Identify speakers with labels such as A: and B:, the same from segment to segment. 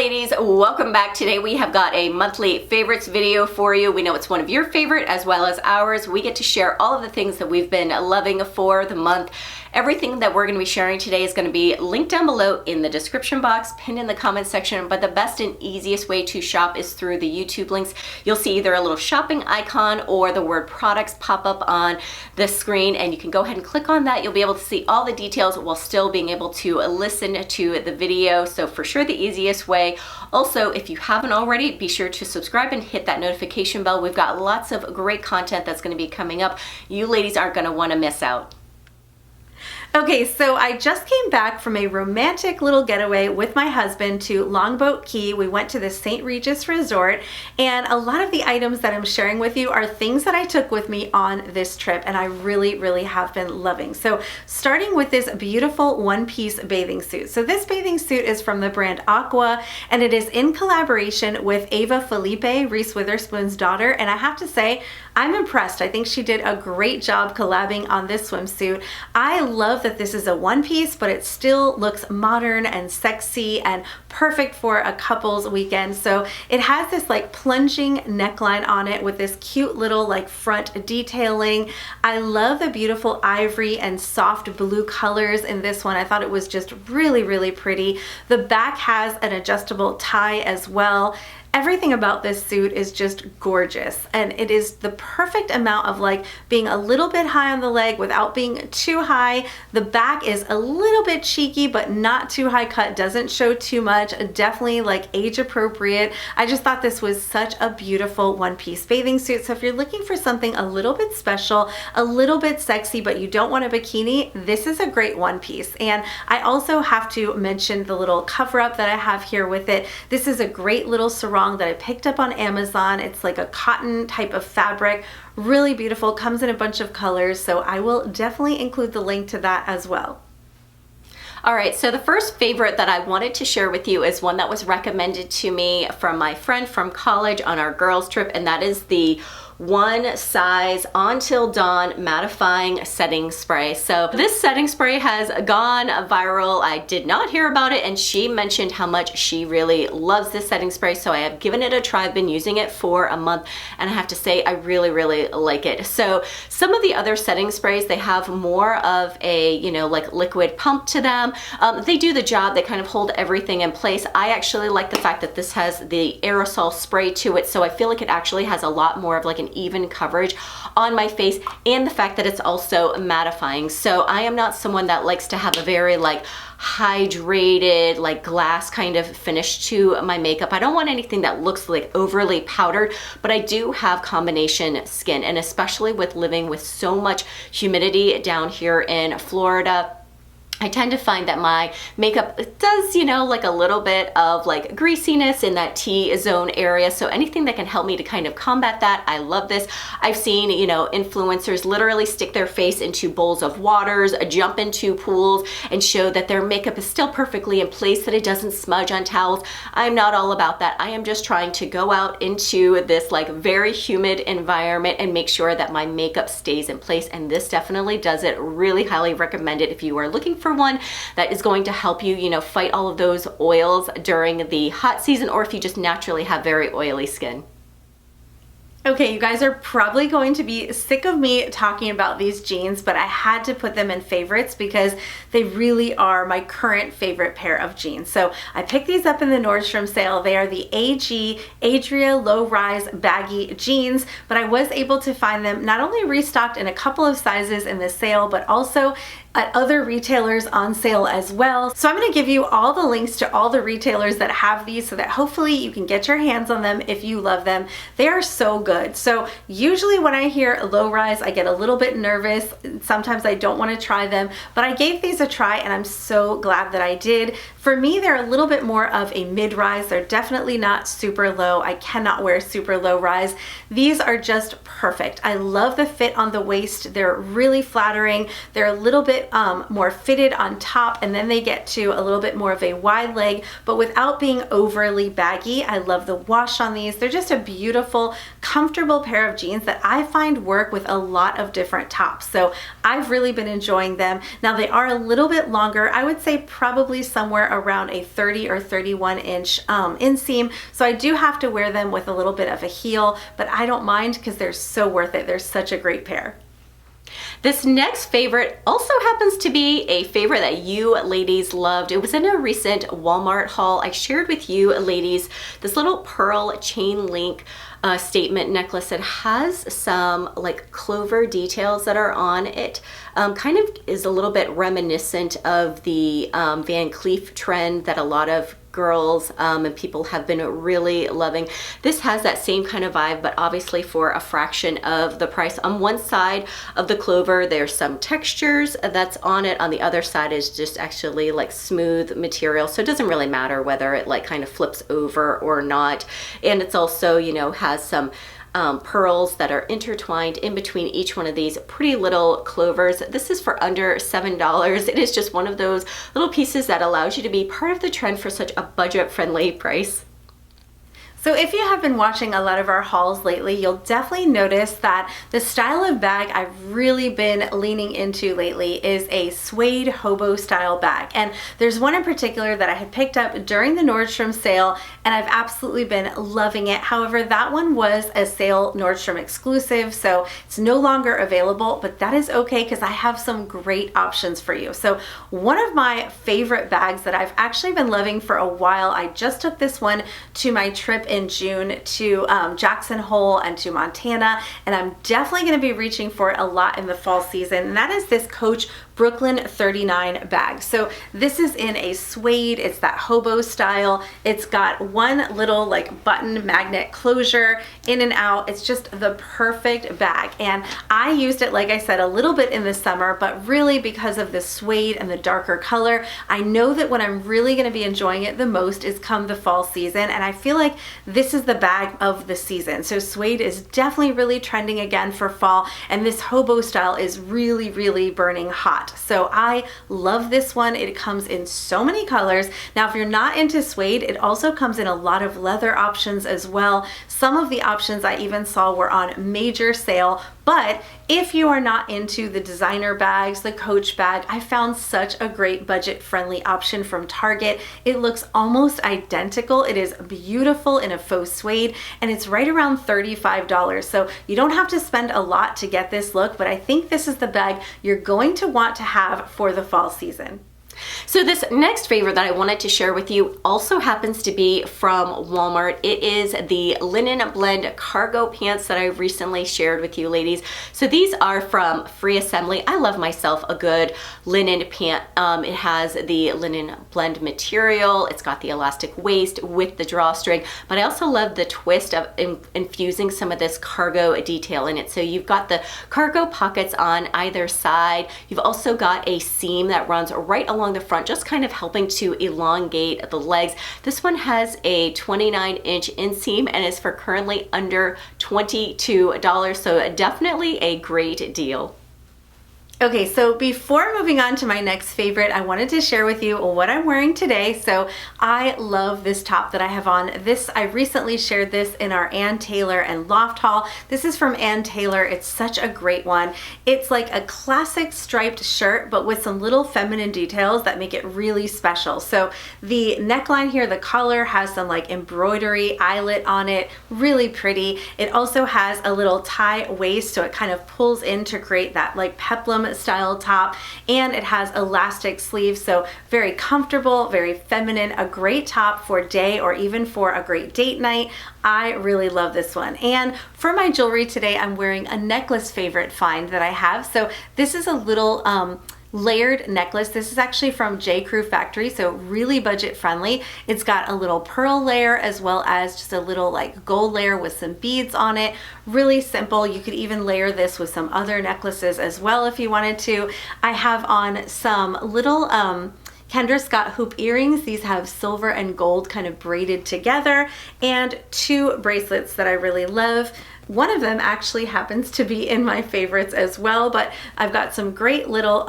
A: ladies, welcome back. Today we have got a monthly favorites video for you. We know it's one of your favorite as well as ours. We get to share all of the things that we've been loving for the month. Everything that we're going to be sharing today is going to be linked down below in the description box, pinned in the comment section, but the best and easiest way to shop is through the YouTube links. You'll see either a little shopping icon or the word products pop up on the screen, and you can go ahead and click on that. You'll be able to see all the details while still being able to listen to the video. So for sure the easiest way. Also, if you haven't already, be sure to subscribe and hit that notification bell. We've got lots of great content that's going to be coming up. You ladies aren't going to want to miss out.
B: Okay, so I just came back from a romantic little getaway with my husband to Longboat Key. We went to the St. Regis Resort, and a lot of the items that I'm sharing with you are things that I took with me on this trip, and I really have been loving. So starting with this beautiful one-piece bathing suit. So this bathing suit is from the brand Aqua, and it is in collaboration with Ava Felipe, Reese Witherspoon's daughter, and I have to say, I'm impressed. I think she did a great job collabing on this swimsuit. I love that this is a one piece, but it still looks modern and sexy and perfect for a couple's weekend. So it has this like plunging neckline on it with this cute little like front detailing. I love the beautiful ivory and soft blue colors in this one. I thought it was just really pretty. The back has an adjustable tie as well. Everything about this suit is just gorgeous, and it is the perfect amount of like being a little bit high on the leg without being too high. The back is a little bit cheeky but not too high cut, doesn't show too much, definitely like age appropriate. I just thought this was such a beautiful one-piece bathing suit. So if you're looking for something a little bit special, a little bit sexy, but you don't want a bikini, this is a great one piece. And I also have to mention the little cover up that I have here with it. This is a great little sarong that I picked up on Amazon. It's like a cotton type of fabric, really beautiful, comes in a bunch of colors, so I will definitely include the link to that as well.
A: All right, so the first favorite that I wanted to share with you is one that was recommended to me from my friend from college on our girls trip, and that is the One Size Until Dawn mattifying setting spray. So this setting spray has gone viral. I did not hear about it, and she mentioned how much she really loves this setting spray, so I have given it a try. I've been using it for a month, and I have to say I really like it. So some of the other setting sprays, they have more of a, you know, like liquid pump to them. They do the job, they kind of hold everything in place. I actually like the fact that this has the aerosol spray to it, so I feel like it actually has a lot more of like an even coverage on my face, and the fact that it's also mattifying. So I am not someone that likes to have a very like hydrated, like glass kind of finish to my makeup. I don't want anything that looks like overly powdered, but I do have combination skin, and especially with living with so much humidity down here in Florida, I tend to find that my makeup does, you know, like a little bit of like greasiness in that T-zone area. So anything that can help me to kind of combat that, I love this. I've seen, you know, influencers literally stick their face into bowls of waters, jump into pools, and show that their makeup is still perfectly in place, that it doesn't smudge on towels. I'm not all about that. I am just trying to go out into this like very humid environment and make sure that my makeup stays in place. And this definitely does it. Really highly recommend it if you are looking for one that is going to help you, you know, fight all of those oils during the hot season, or if you just naturally have very oily skin.
B: Okay, you guys are probably going to be sick of me talking about these jeans, but I had to put them in favorites because they really are my current favorite pair of jeans. So I picked these up in the Nordstrom sale. They are the AG Adria Low Rise Baggy Jeans, but I was able to find them not only restocked in a couple of sizes in the sale, but also at other retailers on sale as well. So I'm going to give you all the links to all the retailers that have these so that hopefully you can get your hands on them if you love them. They are so good. So usually when I hear low rise, I get a little bit nervous. Sometimes I don't want to try them, but I gave these a try and I'm so glad that I did. For me, they're a little bit more of a mid-rise. They're definitely not super low. I cannot wear super low rise. These are just perfect. I love the fit on the waist. They're really flattering. They're a little bit more fitted on top, and then they get to a little bit more of a wide leg, but without being overly baggy. I love the wash on these. They're just a beautiful, comfortable comfortable pair of jeans that I find work with a lot of different tops. So I've really been enjoying them. Now they are a little bit longer. I would say probably somewhere around a 30 or 31 inch inseam. So I do have to wear them with a little bit of a heel, but I don't mind because they're so worth it. They're such a great pair.
A: This next favorite also happens to be a favorite that you ladies loved. It was in a recent Walmart haul. I shared with you ladies this little pearl chain link statement necklace. It has some like clover details that are on it. Kind of is a little bit reminiscent of the Van Cleef trend that a lot of girls and people have been really loving. This has that same kind of vibe, but obviously for a fraction of the price. On one side of the clover, there's some textures that's on it. On the other side is just actually like smooth material. So it doesn't really matter whether it like kind of flips over or not. And it's also, you know, has some pearls that are intertwined in between each one of these pretty little clovers. This is for under $7. It is just one of those little pieces that allows you to be part of the trend for such a budget-friendly price.
B: So if you have been watching a lot of our hauls lately, you'll definitely notice that the style of bag I've really been leaning into lately is a suede hobo style bag. And there's one in particular that I had picked up during the Nordstrom sale, and I've absolutely been loving it. However, that one was a sale Nordstrom exclusive, so it's no longer available, but that is okay because I have some great options for you. So one of my favorite bags that I've actually been loving for a while, I just took this one to my trip in June to Jackson Hole and to Montana, and I'm definitely going to be reaching for it a lot in the fall season, and that is this Coach Brooklyn 39 bag. So this is in a suede, it's that hobo style. It's got one little like button magnet closure in and out. It's just the perfect bag. And I used it, like I said, a little bit in the summer, but really because of the suede and the darker color, I know that when I'm really gonna be enjoying it the most is come the fall season. And I feel like this is the bag of the season. So suede is definitely really trending again for fall. And this hobo style is really, really burning hot. So I love this one. It comes in so many colors. Now, if you're not into suede, it also comes in a lot of leather options as well. Some of the options I even saw were on major sale, but if you are not into the designer bags, the Coach bag, I found such a great budget-friendly option from Target. It looks almost identical. It is beautiful in a faux suede, and it's right around $35. So you don't have to spend a lot to get this look, but I think this is the bag you're going to want to have for the fall season.
A: So this next favorite that I wanted to share with you also happens to be from Walmart. It is the linen blend cargo pants that I recently shared with you ladies. So these are from Free Assembly. I love myself a good linen pant. It has the linen blend material. It's got the elastic waist with the drawstring, but I also love the twist of infusing some of this cargo detail in it. So you've got the cargo pockets on either side. You've also got a seam that runs right along the front, just kind of helping to elongate the legs. This one has a 29-inch inseam and is for currently under $22, so definitely a great deal.
B: Okay, so before moving on to my next favorite, I wanted to share with you what I'm wearing today. So I love this top that I have on. I recently shared this in our Ann Taylor and Loft haul. This is from Ann Taylor. It's such a great one. It's like a classic striped shirt, but with some little feminine details that make it really special. So the neckline here, the collar has some like embroidery eyelet on it, really pretty. It also has a little tie waist, so it kind of pulls in to create that like peplum style top, and it has elastic sleeves, so very comfortable, very feminine, a great top for day or even for a great date night. I really love this one. And for my jewelry today, I'm wearing a necklace favorite find that I have. So this is a little layered necklace. This is actually from J. Crew Factory, so really budget friendly. It's got a little pearl layer as well as just a little like gold layer with some beads on it. Really simple. You could even layer this with some other necklaces as well if you wanted to. I have on some little Kendra Scott hoop earrings. These have silver and gold kind of braided together, and two bracelets that I really love. One of them actually happens to be in my favorites as well, but I've got some great little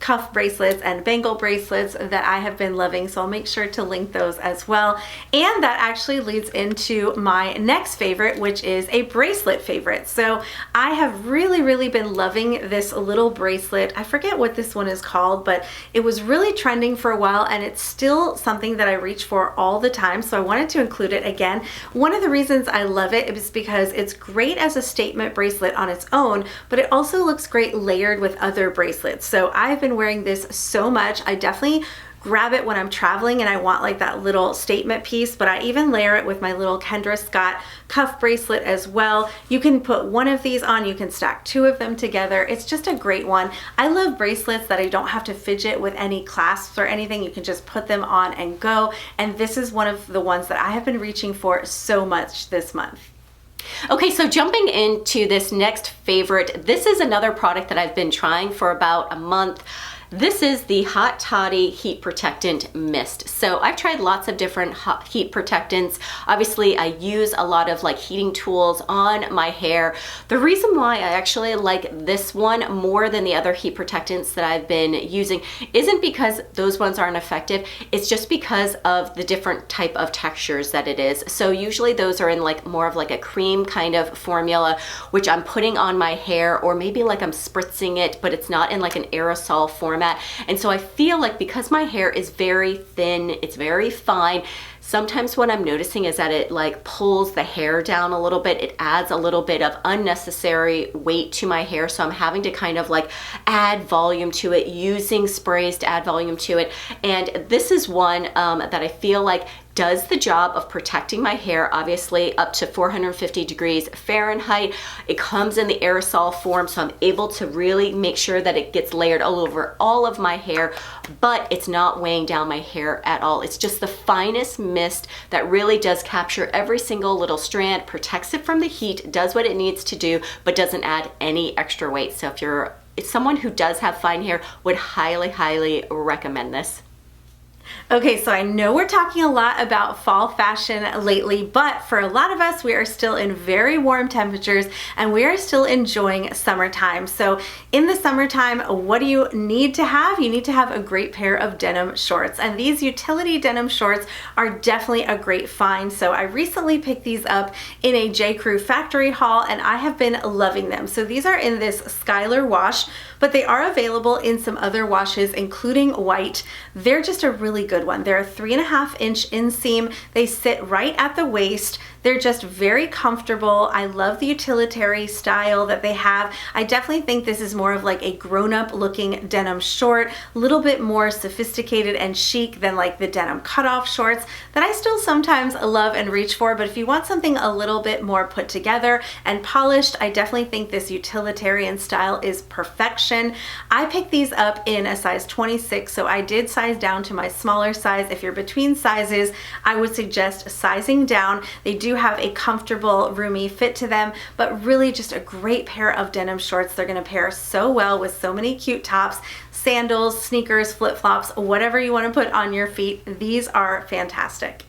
B: cuff bracelets and bangle bracelets that I have been loving, so I'll make sure to link those as well. And that actually leads into my next favorite, which is a bracelet favorite. So I have really been loving this little bracelet. I forget what this one is called, but it was really trending for a while, and it's still something that I reach for all the time, so I wanted to include it again. One of the reasons I love it is because it's great as a statement bracelet on its own, but it also looks great layered with other bracelets. So I've been wearing this so much. I definitely grab it when I'm traveling and I want like that little statement piece, but I even layer it with my little Kendra Scott cuff bracelet as well. You can put one of these on, you can stack two of them together. It's just a great one. I love bracelets that I don't have to fidget with any clasps or anything. You can just put them on and go. And this is one of the ones that I have been reaching for so much this month.
A: Okay, so jumping into this next favorite, this is another product that I've been trying for about a month. This is the Hot Toddy Heat Protectant Mist. So I've tried lots of different heat protectants. Obviously, I use a lot of like heating tools on my hair. The reason why I actually like this one more than the other heat protectants that I've been using isn't because those ones aren't effective. It's just because of the different type of textures that it is. So usually those are in like more of like a cream kind of formula, which I'm putting on my hair, or maybe like I'm spritzing it, but it's not in like an aerosol format. And so I feel like because my hair is very thin, it's very fine, sometimes what I'm noticing is that it like pulls the hair down a little bit. It adds a little bit of unnecessary weight to my hair. So I'm having to kind of like add volume to it, using sprays to add volume to it. And this is one that I feel like does the job of protecting my hair, obviously up to 450 degrees Fahrenheit. It comes in the aerosol form, so I'm able to really make sure that it gets layered all over all of my hair, but it's not weighing down my hair at all. It's just the finest mist that really does capture every single little strand, protects it from the heat, does what it needs to do, but doesn't add any extra weight. So if you're someone who does have fine hair, would highly recommend this.
B: Okay, so I know we're talking a lot about fall fashion lately, but for a lot of us, we are still in very warm temperatures and we are still enjoying summertime. So in the summertime, what do you need to have? You need to have a great pair of denim shorts, and these utility denim shorts are definitely a great find. So I recently picked these up in a J. Crew factory haul and I have been loving them. So these are in this Skylar wash, but they are available in some other washes, including white. They're just a really good one. They're a 3.5-inch inseam. They sit right at the waist. They're just very comfortable. I love the utilitarian style that they have. I definitely think this is more of like a grown-up looking denim short, a little bit more sophisticated and chic than like the denim cutoff shorts that I still sometimes love and reach for. But if you want something a little bit more put together and polished, I definitely think this utilitarian style is perfection. I picked these up in a size 26, so I did size down to my smaller size. If you're between sizes, I would suggest sizing down. They do have a comfortable, roomy fit to them, but really just a great pair of denim shorts. They're gonna pair so well with so many cute tops, sandals, sneakers, flip-flops, whatever you wanna put on your feet. These are fantastic.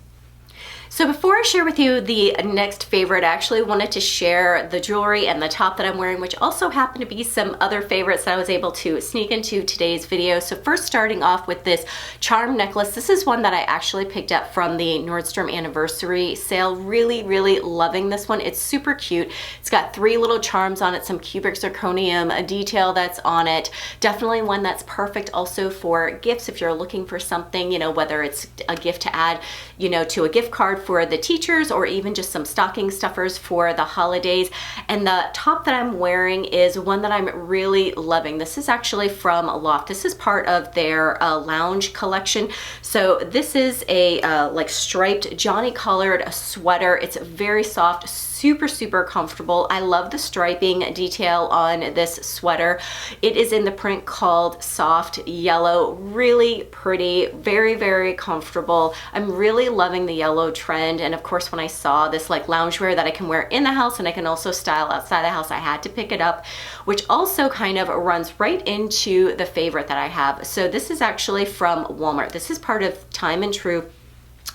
A: So before I share with you the next favorite, I actually wanted to share the jewelry and the top that I'm wearing, which also happen to be some other favorites that I was able to sneak into today's video. So first, starting off with this charm necklace. This is one that I actually picked up from the Nordstrom anniversary sale. Really loving this one. It's super cute. It's got 3 little charms on it, some cubic zirconium, a detail that's on it. Definitely one that's perfect also for gifts if you're looking for something, you know, whether it's a gift to add, you know, to a gift card for the teachers, or even just some stocking stuffers for the holidays. And the top that I'm wearing is one that I'm really loving. This is actually from Loft. This is part of their lounge collection. So this is a like striped Johnny colored sweater. It's very soft, super comfortable. I love the striping detail on this sweater. It is in the print called Soft Yellow. Really pretty, very comfortable. I'm really loving the yellow trend. And of course, when I saw this like loungewear that I can wear in the house and I can also style outside the house, I had to pick it up, which also kind of runs right into the favorite that I have. So this is actually from Walmart. This is part of Time and True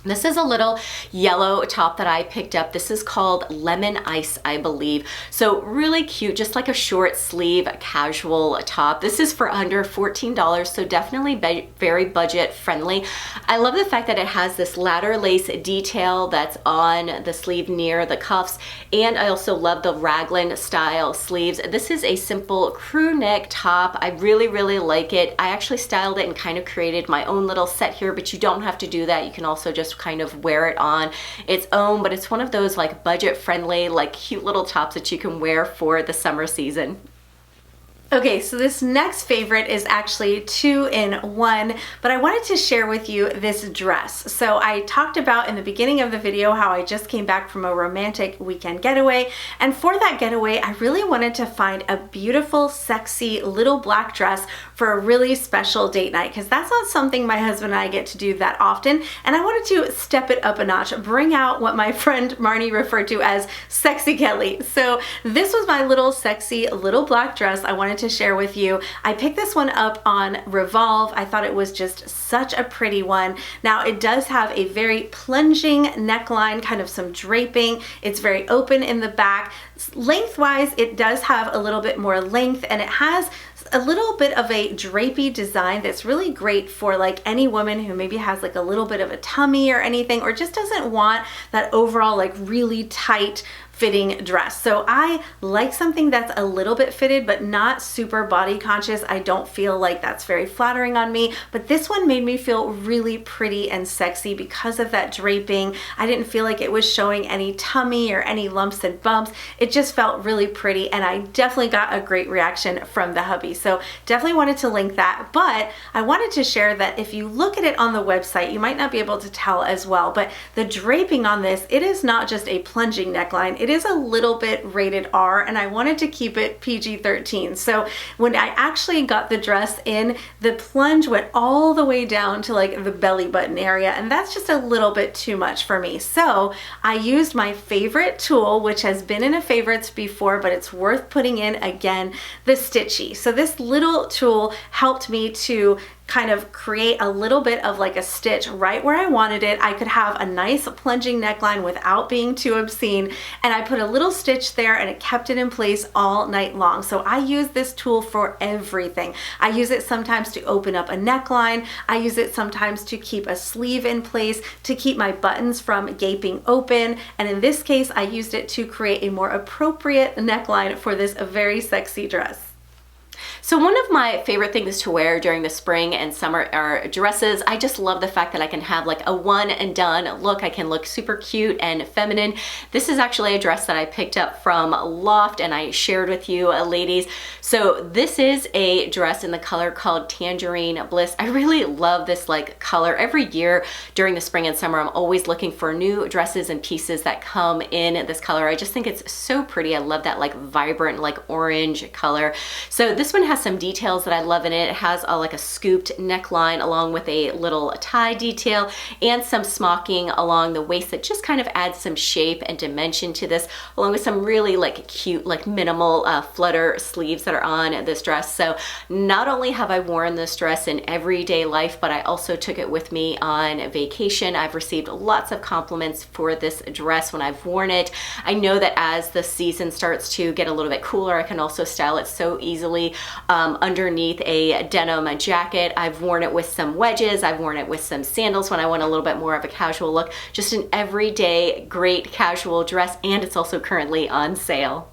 A: This is a little yellow top that I picked up. This is called Lemon Ice, I believe. So really cute, just like a short sleeve casual top. This is for under $14, so definitely very budget friendly. I love the fact that it has this ladder lace detail that's on the sleeve near the cuffs, and I also love the raglan style sleeves. This is a simple crew neck top. I really like it. I actually styled it and kind of created my own little set here, but you don't have to do that. You can also just kind of wear it on its own, but it's one of those like budget friendly, like cute little tops that you can wear for the summer season.
B: Okay, so this next favorite is actually 2 in 1, but I wanted to share with you this dress. So I talked about in the beginning of the video how I just came back from a romantic weekend getaway, and for that getaway, I really wanted to find a beautiful, sexy little black dress for a really special date night, because that's not something my husband and I get to do that often, and I wanted to step it up a notch, bring out what my friend Marnie referred to as sexy Kelly. So this was my little sexy little black dress I wanted to share with you. I picked this one up on Revolve. I thought it was just such a pretty one. Now it does have a very plunging neckline, kind of some draping. It's very open in the back. Lengthwise, it does have a little bit more length, and it has a little bit of a drapey design that's really great for like any woman who maybe has like a little bit of a tummy or anything, or just doesn't want that overall like really tight fitting dress. So I like something that's a little bit fitted but not super body conscious. I don't feel like that's very flattering on me, but this one made me feel really pretty and sexy because of that draping. I didn't feel like it was showing any tummy or any lumps and bumps. It just felt really pretty, and I definitely got a great reaction from the hubby. So definitely wanted to link that, but I wanted to share that if you look at it on the website, you might not be able to tell as well, but the draping on this, it is not just a plunging neckline. It is a little bit rated R, and I wanted to keep it PG-13. So when I actually got the dress in, the plunge went all the way down to like the belly button area, and that's just a little bit too much for me. So I used my favorite tool, which has been in a favorites before, but it's worth putting in again, the Stitchy. So this little tool helped me to kind of create a little bit of like a stitch right where I wanted it. I could have a nice plunging neckline without being too obscene, and I put a little stitch there and it kept it in place all night long. So I use this tool for everything. I use it sometimes to open up a neckline. I use it sometimes to keep a sleeve in place, to keep my buttons from gaping open, and in this case I used it to create a more appropriate neckline for this very sexy dress.
A: So one of my favorite things to wear during the spring and summer are dresses. I just love the fact that I can have like a one and done look. I can look super cute and feminine. This is actually a dress that I picked up from Loft and I shared with you ladies. So this is a dress in the color called Tangerine Bliss. I really love this like color. Every year during the spring and summer, I'm always looking for new dresses and pieces that come in this color. I just think it's so pretty. I love that like vibrant like orange color. So this one has some details that I love in it. It has like a scooped neckline along with a little tie detail and some smocking along the waist that just kind of adds some shape and dimension to this, along with some really like cute like minimal flutter sleeves that are on this dress. So not only have I worn this dress in everyday life, but I also took it with me on vacation. I've received lots of compliments for this dress when I've worn it. I know that as the season starts to get a little bit cooler, I can also style it so easily underneath a denim jacket. I've worn it with some wedges. I've worn it with some sandals when I want a little bit more of a casual look. Just an everyday great casual dress, and it's also currently on sale.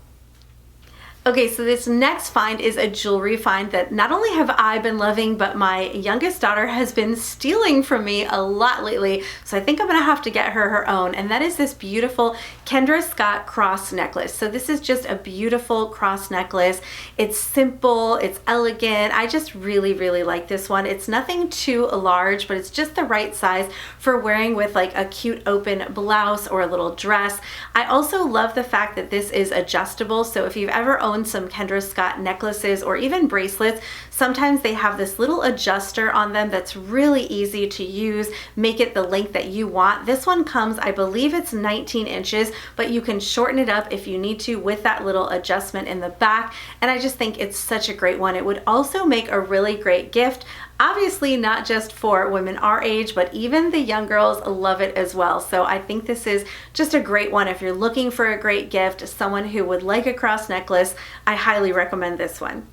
B: Okay, so this next find is a jewelry find that not only have I been loving, but my youngest daughter has been stealing from me a lot lately. So I think I'm gonna have to get her her own, and that is this beautiful Kendra Scott cross necklace. So this is just a beautiful cross necklace. It's simple, it's elegant. I just really like this one. It's nothing too large, but it's just the right size for wearing with like a cute open blouse or a little dress. I also love the fact that this is adjustable. So if you've ever owned some Kendra Scott necklaces or even bracelets, sometimes they have this little adjuster on them that's really easy to use, make it the length that you want. This one comes, I believe it's 19 inches, but you can shorten it up if you need to with that little adjustment in the back, and I just think it's such a great one. It would also make a really great gift. obviously not just for women our age, but even the young girls love it as well. So I think this is just a great one. If you're looking for a great gift, someone who would like a cross necklace, I highly recommend this one.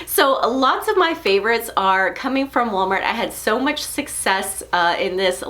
A: So lots of my favorites are coming from Walmart. I had so much success in this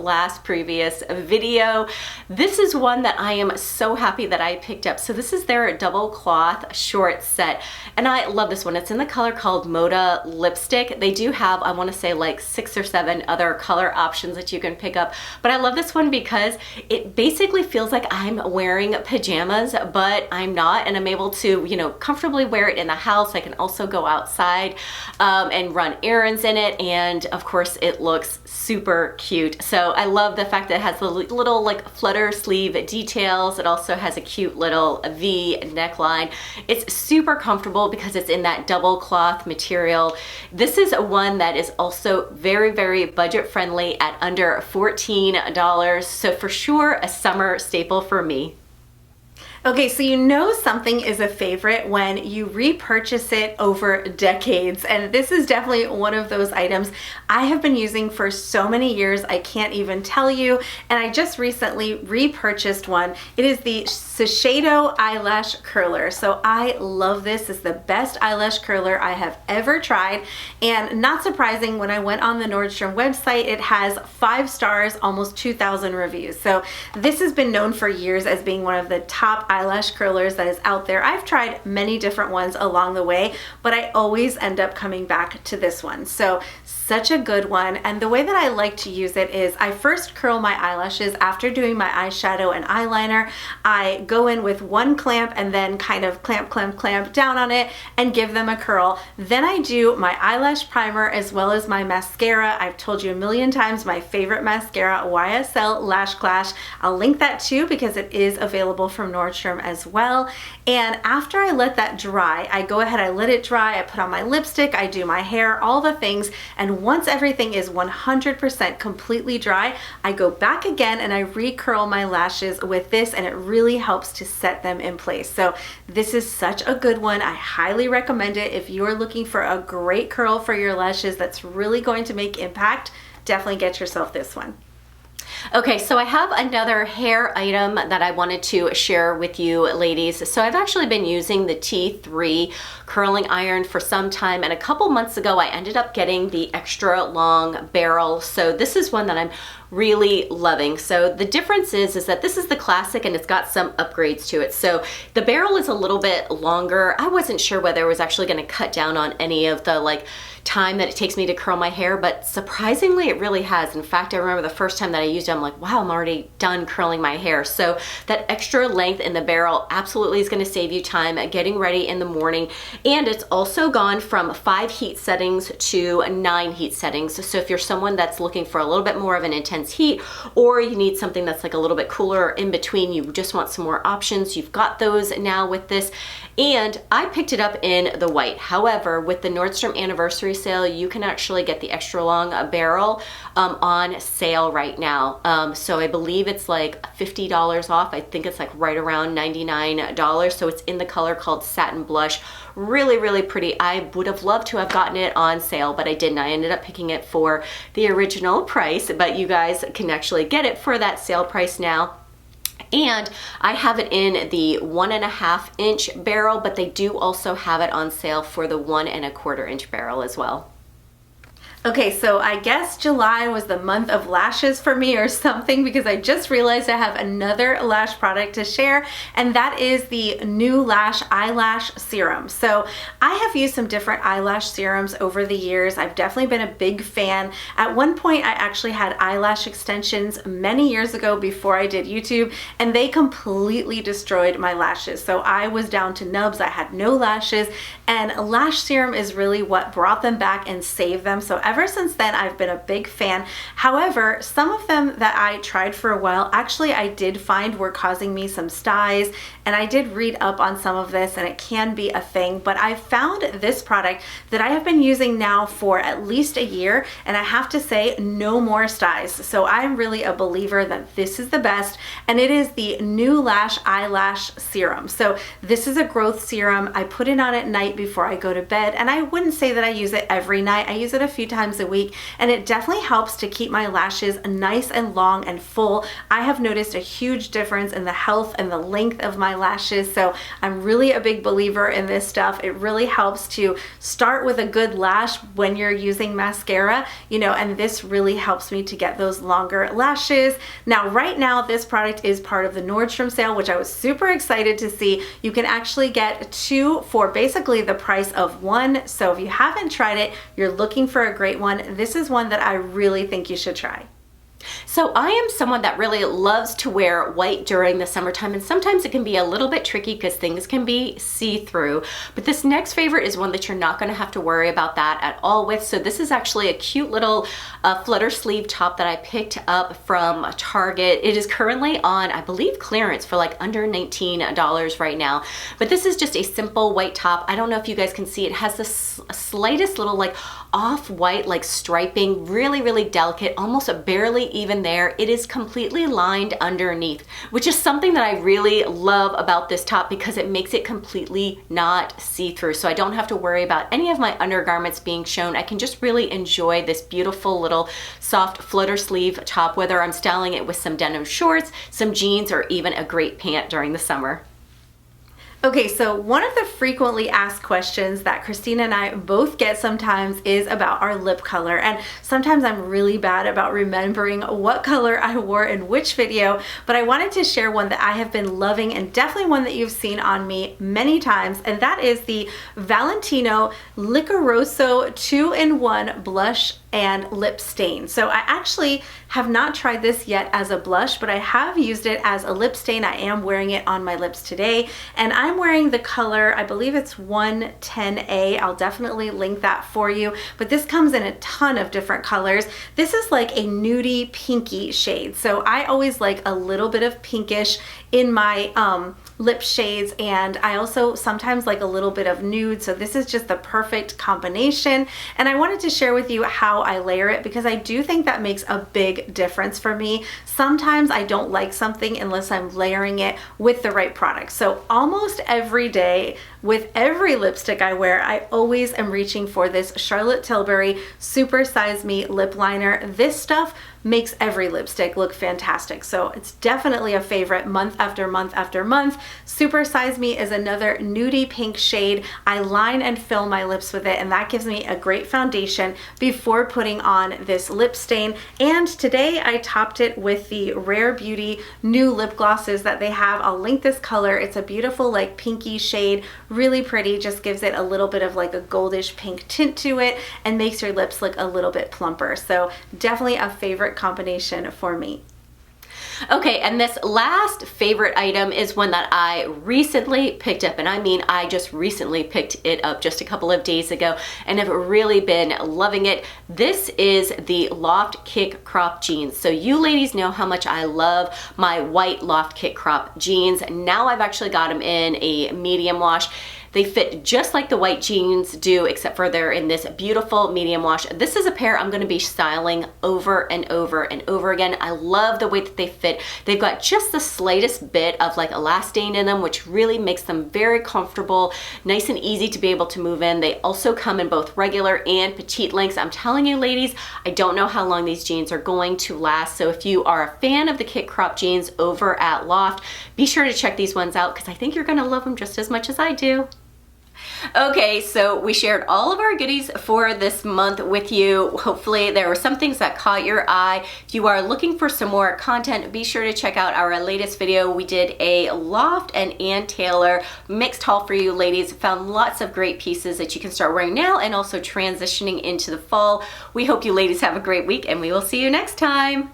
A: previous video. This is one that I am so happy that I picked up. So this is their double cloth short set, and I love this one. It's in the color called Moda Lipstick. They do have, I want to say, like 6 or 7 other color options that you can pick up, but I love this one because it basically feels like I'm wearing pajamas, but I'm not, and I'm able to, you know, comfortably wear it in the house. I can also go outside and run errands in it, and of course it looks super cute. So I love the fact that it has the little like flutter sleeve details. It also has a cute little V neckline. It's super comfortable because it's in that double cloth material. This is one that is also very, very budget friendly at under $14. So for sure a summer staple for me.
B: Okay, so you know something is a favorite when you repurchase it over decades, and this is definitely one of those items I have been using for so many years I can't even tell you, and I just recently repurchased one. It is the Shiseido eyelash curler. So I love this. It's the best eyelash curler I have ever tried, and not surprising, when I went on the Nordstrom website, it has 5 stars, almost 2,000 reviews. So this has been known for years as being one of the top eyelash curlers that is out there. I've tried many different ones along the way, but I always end up coming back to this one. So such a good one. And the way that I like to use it is I first curl my eyelashes after doing my eyeshadow and eyeliner. I go in with one clamp and then kind of clamp down on it and give them a curl. Then I do my eyelash primer as well as my mascara. I've told you a million times my favorite mascara, YSL Lash Clash. I'll link that too because it is available from Nordstrom as well. And after I let that dry, I go ahead, I let it dry, I put on my lipstick, I do my hair, all the things, and once everything is 100% completely dry, I go back again and I recurl my lashes with this, and it really helps to set them in place. So this is such a good one. I highly recommend it. If you're looking for a great curl for your lashes that's really going to make impact, definitely get yourself this one.
A: Okay, so I have another hair item that I wanted to share with you ladies. So I've actually been using the T3 curling iron for some time, and a couple months ago I ended up getting the extra long barrel. So this is one that I'm really loving. So the difference is that this is the classic and it's got some upgrades to it. So the barrel is a little bit longer. I wasn't sure whether it was actually going to cut down on any of the like time that it takes me to curl my hair, but surprisingly it really has. In fact, I remember the first time that I used it, I'm like, wow, I'm already done curling my hair. So that extra length in the barrel absolutely is going to save you time getting ready in the morning. And it's also gone from 5 heat settings to 9 heat settings. So if you're someone that's looking for a little bit more of an intense heat, or you need something that's like a little bit cooler, or in between, you just want some more options, you've got those now with this. And I picked it up in the white. However, with the Nordstrom anniversary sale, you can actually get the extra long barrel on sale right now. So I believe it's like $50 off. I think it's like right around $99. So it's in the color called Satin Blush. Really, really pretty. I would have loved to have gotten it on sale, but I didn't. I ended up picking it for the original price, but you guys can actually get it for that sale price now. And I have it in the 1.5 inch barrel, but they do also have it on sale for the 1.25 inch barrel as well.
B: Okay, so I guess July was the month of lashes for me or something, because I just realized I have another lash product to share, and that is the New Lash Eyelash Serum. So I have used some different eyelash serums over the years. I've definitely been a big fan. At one point, I actually had eyelash extensions many years ago before I did YouTube, and they completely destroyed my lashes. So I was down to nubs. I had no lashes, and a lash serum is really what brought them back and saved them. So ever since then, I've been a big fan. However, some of them that I tried for a while, actually I did find were causing me some styes, and I did read up on some of this, and it can be a thing, but I found this product that I have been using now for at least a year, and I have to say, no more styes. So I'm really a believer that this is the best, and it is the New Lash Eyelash Serum. So this is a growth serum. I put it on at night before I go to bed, and I wouldn't say that I use it every night. I use it a few times times a week, and it definitely helps to keep my lashes nice and long and full. I have noticed a huge difference in the health and the length of my lashes, so I'm really a big believer in this stuff. It really helps to start with a good lash when you're using mascara, you know, and this really helps me to get those longer lashes. Now, right now, this product is part of the Nordstrom sale, which I was super excited to see. You can actually get 2 for basically the price of 1. So if you haven't tried it, you're looking for a great one, this is one that I really think you should try.
A: So I am someone that really loves to wear white during the summertime, and sometimes it can be a little bit tricky because things can be see-through. But this next favorite is one that you're not going to have to worry about that at all with. So this is actually a cute little flutter sleeve top that I picked up from Target. It is currently on, I believe, clearance for like under $19 right now. But this is just a simple white top. I don't know if you guys can see, it has the slightest little like off-white like striping, really, really delicate, almost barely even there. It is completely lined underneath, which is something that I really love about this top because it makes it completely not see-through. So I don't have to worry about any of my undergarments being shown. I can just really enjoy this beautiful little soft flutter sleeve top, whether I'm styling it with some denim shorts, some jeans, or even a great pant during the summer.
B: Okay, so one of the frequently asked questions that Christina and I both get sometimes is about our lip color, and sometimes I'm really bad about remembering what color I wore in which video, but I wanted to share one that I have been loving and definitely one that you've seen on me many times, and that is the Valentino Licoroso 2-in-1 Blush and Lip Stain. So I actually have not tried this yet as a blush, but I have used it as a lip stain. I am wearing it on my lips today, and I'm wearing the color, I believe it's 110A. I'll definitely link that for you, but this comes in a ton of different colors. This is like a nudie pinky shade, so I always like a little bit of pinkish in my lip shades, and I also sometimes like a little bit of nude, so this is just the perfect combination. And I wanted to share with you how I layer it because I do think that makes a big difference for me. Sometimes I don't like something unless I'm layering it with the right product. So almost every day with every lipstick I wear, I always am reaching for this Charlotte Tilbury Super Size Me lip liner. This stuff makes every lipstick look fantastic. So it's definitely a favorite month after month after month. Super Size Me is another nudie pink shade. I line and fill my lips with it, and that gives me a great foundation before putting on this lip stain. And today I topped it with the Rare Beauty new lip glosses that they have. I'll link this color. It's a beautiful like pinky shade, really pretty, just gives it a little bit of like a goldish pink tint to it and makes your lips look a little bit plumper. So definitely a favorite combination for me.
A: Okay, and this last favorite item is one that I recently picked up, and I mean I just recently picked it up just a couple of days ago and have really been loving it. This is the Loft Kick Crop jeans. So you ladies know how much I love my white Loft Kick Crop jeans. Now I've actually got them in a medium wash. They fit just like the white jeans do, except for they're in this beautiful medium wash. This is a pair I'm gonna be styling over and over and over again. I love the way that they fit. They've got just the slightest bit of like elastane in them, which really makes them very comfortable, nice and easy to be able to move in. They also come in both regular and petite lengths. I'm telling you ladies, I don't know how long these jeans are going to last. So if you are a fan of the Kick Crop jeans over at Loft, be sure to check these ones out because I think you're gonna love them just as much as I do. Okay, so we shared all of our goodies for this month with you. Hopefully there were some things that caught your eye. If you are looking for some more content, be sure to check out our latest video. We did a Loft and Ann Taylor mixed haul for you ladies. Found lots of great pieces that you can start wearing now and also transitioning into the fall. We hope you ladies have a great week, and we will see you next time.